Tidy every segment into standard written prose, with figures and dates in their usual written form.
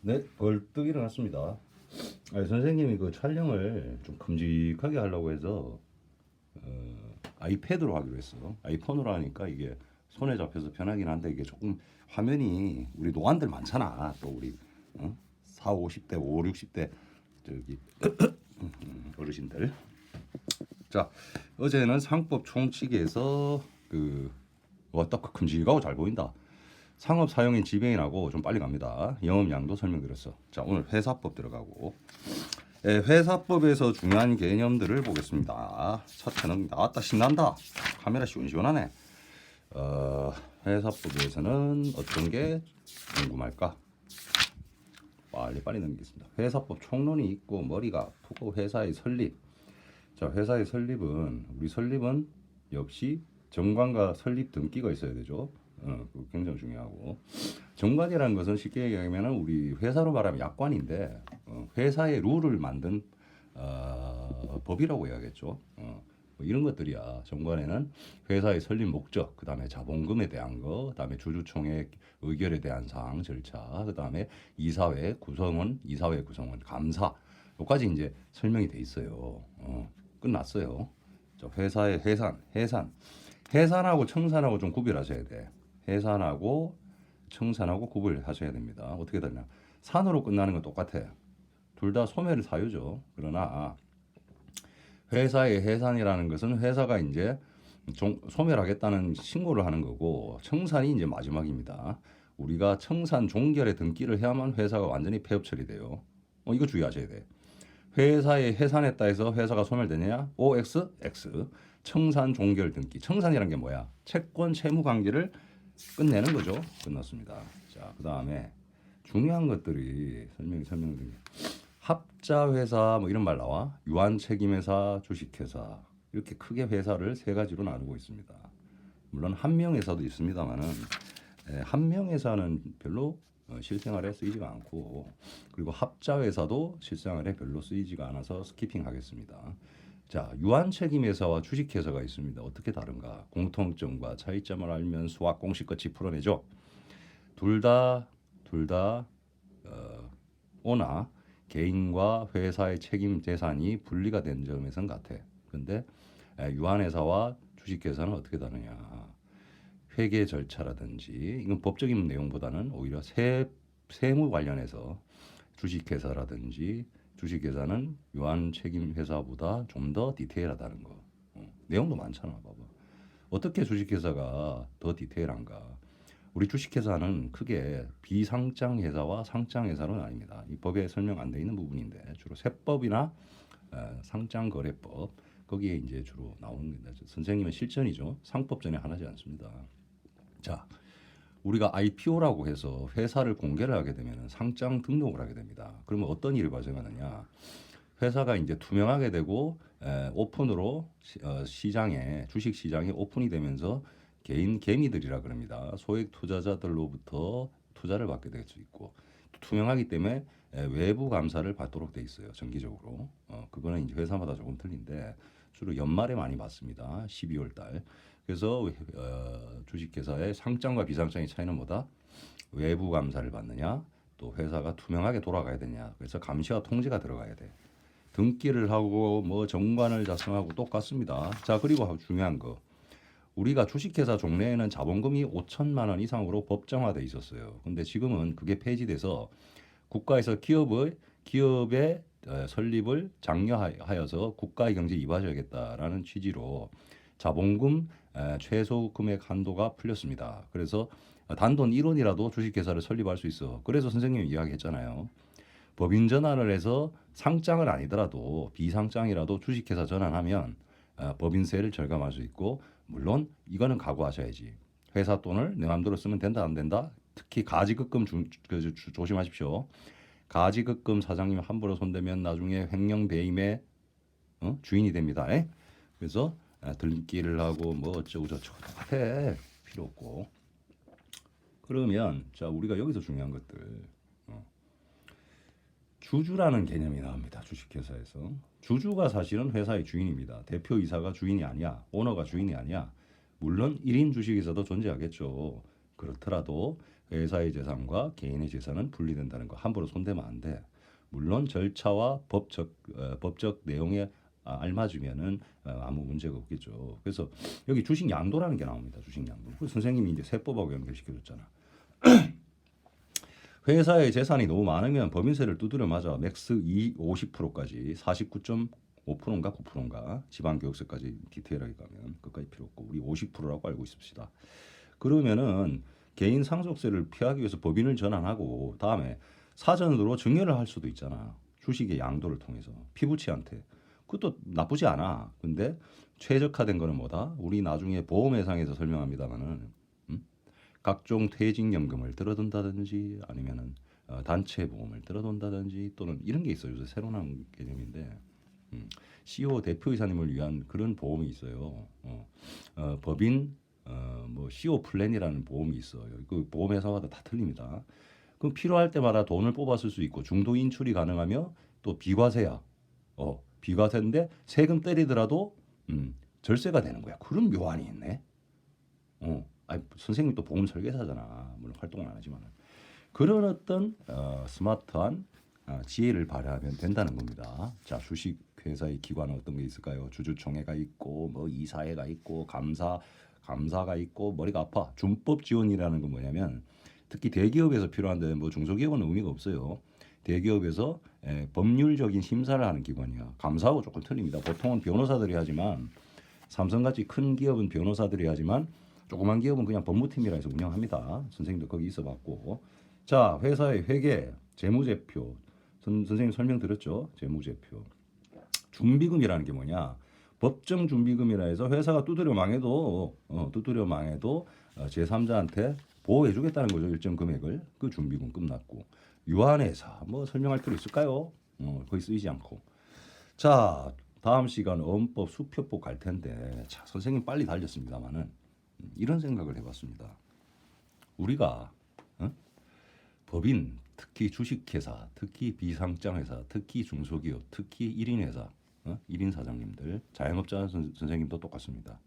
네, 벌떡 일어났습니다. 선생님이 그 촬영을 좀 큼직하게 하려고 해서 아이패드로 하기로 했어. 아이폰으로 하니까 이게 손에 잡혀서 편하긴 한데 이게 조금 화면이 우리 노안들 많잖아. 또 우리 4, 50대, 5, 60대 저기 어르신들. 자, 어제는 상법 총칙에서 그 왔다 큼직하고 잘 보인다. 상업 사용인 지배인하고 좀 빨리 갑니다. 영업량도 설명드렸어. 자, 오늘 회사법 들어가고 회사법에서 중요한 개념들을 보겠습니다. 첫째는 나왔다 신난다. 카메라 시원시원하네. 회사법에서는 어떤 게 궁금할까? 빨리 넘기겠습니다. 회사법 총론이 있고 머리가 아프고 회사의 설립. 자, 회사의 설립은 우리 설립은 역시 정관과 설립 등기가 있어야 되죠. 그거 굉장히 중요하고 정관이라는 것은 쉽게 얘기하면 우리 회사로 말하면 약관인데 회사의 룰을 만든 법이라고 해야겠죠. 뭐 이런 것들이야. 정관에는 회사의 설립 목적, 그다음에 자본금에 대한 거, 그다음에 주주총회 의결에 대한 사항 절차, 그다음에 이사회 구성원, 감사, 여기까지 이제 설명이 돼 있어요. 끝났어요. 저 회사의 해산하고 청산하고 좀 구별하셔야 돼. 해산하고 청산하고 구별하셔야 됩니다. 어떻게 되냐? 산으로 끝나는 건 똑같아. 둘 다 소멸 사유죠. 그러나 회사의 해산이라는 것은 회사가 이제 소멸하겠다는 신고를 하는 거고 청산이 이제 마지막입니다. 우리가 청산 종결에 등기를 해야만 회사가 완전히 폐업 처리돼요. 이거 주의하셔야 돼. 회사에 해산했다 해서 회사가 소멸되느냐? OX, X. 청산 종결 등기. 청산이란 게 뭐야? 채권 채무 관계를 끝내는 거죠. 끝났습니다. 자, 그다음에 중요한 것들이 설명드린 게 합자 회사 뭐 이런 말 나와. 유한 책임 회사, 주식 회사. 이렇게 크게 회사를 세 가지로 나누고 있습니다. 물론 한명 회사도 있습니다만은 한명 회사는 별로 실생활에 쓰이지가 않고 그리고 합자 회사도 실생활에 별로 쓰이지가 않아서 스키핑하겠습니다. 자, 유한 책임 회사와 주식 회사가 있습니다. 어떻게 다른가? 공통점과 차이점을 알면 수학 공식같이 풀어내죠. 둘 다 오나 개인과 회사의 책임 재산이 분리가 된 점에선 같아. 근데 유한 회사와 주식 회사는 어떻게 다르냐? 회계 절차라든지 이건 법적인 내용보다는 오히려 세무 관련해서 주식회사라든지 주식회사는 유한 책임 회사보다 좀 더 디테일하다는 거. 내용도 많잖아. 봐봐. 어떻게 주식회사가 더 디테일한가? 우리 주식회사는 크게 비상장 회사와 상장 회사는 아닙니다. 이 법에 설명 안 돼 있는 부분인데 주로 세법이나 상장거래법 거기에 이제 주로 나오는 겁니다. 선생님은 실전이죠. 상법전에 하나지 않습니다. 자, 우리가 IPO라고 해서 회사를 공개를 하게 되면 상장 등록을 하게 됩니다. 그러면 어떤 일이 발생하느냐? 회사가 이제 투명하게 되고 오픈으로 시장에 주식 시장이 오픈이 되면서 개인 개미들이라 그럽니다. 소액 투자자들로부터 투자를 받게 될 수 있고 투명하기 때문에 외부 감사를 받도록 돼 있어요. 정기적으로. 그거는 이제 회사마다 조금 틀린데 주로 연말에 많이 받습니다. 12월 달. 그래서 주식회사의 상장과 비상장의 차이는 뭐다? 외부 감사를 받느냐, 또 회사가 투명하게 돌아가야 되냐. 그래서 감시와 통제가 들어가야 돼. 등기를 하고 뭐 정관을 작성하고 똑같습니다. 자, 그리고 중요한 거. 우리가 주식회사 종래에는 자본금이 5천만 원 이상으로 법정화돼 있었어요. 근데 지금은 그게 폐지돼서 국가에서 기업의 설립을 장려하여서 국가의 경제에 입아줘야겠다라는 취지로 자본금 최소 금액 한도가 풀렸습니다. 그래서 단돈 1원이라도 주식회사를 설립할 수 있어. 그래서 선생님이 이야기했잖아요. 법인 전환을 해서 상장은 아니더라도 비상장이라도 주식회사 전환하면 법인세를 절감할 수 있고 물론 이거는 각오하셔야지. 회사 돈을 내 마음대로 쓰면 된다 안 된다? 특히 가지급금 조심하십시오. 가지급금 사장님 함부로 손대면 나중에 횡령배임의 주인이 됩니다. 그래서 들기를 하고 뭐 어쩌고 저쩌고 똑같아. 필요 없고. 그러면 자 우리가 여기서 중요한 것들 주주라는 개념이 나옵니다. 주식회사에서. 주주가 사실은 회사의 주인입니다. 대표이사가 주인이 아니야. 오너가 주인이 아니야. 물론 1인 주식회사도 존재하겠죠. 그렇더라도 회사의 재산과 개인의 재산은 분리된다는 거 함부로 손대면 안 돼. 물론 절차와 법적 내용에 알맞으면은 아무 문제가 없겠죠. 그래서 여기 주식 양도라는 게 나옵니다. 주식 양도. 그래서 선생님이 이제 세법하고 연결시켜줬잖아. 회사의 재산이 너무 많으면 법인세를 두드려 맞아 맥스 50%까지 49.5%인가 9%인가 지방교육세까지 디테일하게 가면 그까지 필요 없고 우리 50%라고 알고 있읍시다. 그러면은 개인 상속세를 피하기 위해서 법인을 전환하고 다음에 사전으로 증여를 할 수도 있잖아. 주식의 양도를 통해서 피부치한테. 그것도 나쁘지 않아. 근데 최적화된 거는 뭐다? 우리 나중에 보험회상에서 설명합니다만은 각종 퇴직연금을 들어둔다든지 아니면은 단체 보험을 들어둔다든지 또는 이런 게 있어요. 요새 새로 나온 개념인데 CEO 대표이사님을 위한 그런 보험이 있어요. 법인 뭐 CEO 플랜이라는 보험이 있어요. 그 보험회사마다 다 틀립니다. 그럼 필요할 때마다 돈을 뽑아 쓸 수 있고 중도 인출이 가능하며 또 비과세야. 비과세인데 세금 때리더라도 절세가 되는 거야. 그런 묘안이 있네. 아니, 선생님 또 보험 설계사잖아. 물론 활동은 안 하지만 그런 어떤 스마트한 지혜를 발휘하면 된다는 겁니다. 자, 주식 회사의 기관은 어떤 게 있을까요? 주주총회가 있고 뭐 이사회가 있고 감사가 있고 머리가 아파. 준법 지원이라는 건 뭐냐면 특히 대기업에서 필요한데 뭐 중소기업은 의미가 없어요. 대기업에서 법률적인 심사를 하는 기관이야. 감사하고 조금 틀립니다. 보통은 변호사들이 하지만 삼성같이 큰 기업은 변호사들이 하지만 조그만 기업은 그냥 법무팀이라 해서 운영합니다. 선생님도 거기 있어봤고. 자, 회사의 회계, 재무제표. 선생님 설명 드렸죠? 재무제표. 준비금이라는 게 뭐냐? 법정 준비금이라 해서 회사가 두드려 망해도 제3자한테 보호해주겠다는 거죠. 일정 금액을. 그 준비금 끝났고. 유한회사 뭐 설명할 필요 있을까요? 거의 쓰이지 않고. 자, 다음 시간 어법 수표법 갈 텐데 자, 선생님 빨리 달렸습니다만은 이런 생각을 해봤습니다. 우리가 법인, 특히 주식회사, 특히 비상장회사, 특히 중소기업, 특히 1인회사, 1인 사장님들, 자영업자 선생님도 똑같습니다.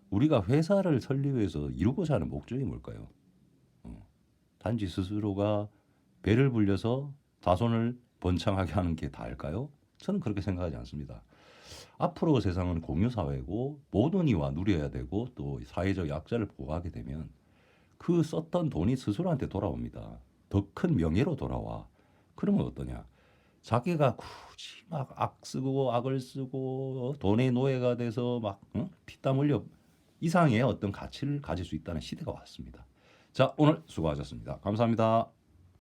우리가 회사를 설립해서 이루고자 하는 목적이 뭘까요? 단지 스스로가 배를 불려서 자손을 번창하게 하는 게 다일까요? 저는 그렇게 생각하지 않습니다. 앞으로 세상은 공유사회고 모든 이와 누려야 되고 또 사회적 약자를 보호하게 되면 그 썼던 돈이 스스로한테 돌아옵니다. 더 큰 명예로 돌아와. 그러면 어떠냐? 자기가 굳이 막 악 쓰고 악을 쓰고 돈의 노예가 돼서 막 피땀 흘려 이상의 어떤 가치를 가질 수 있다는 시대가 왔습니다. 자, 오늘 수고하셨습니다. 감사합니다.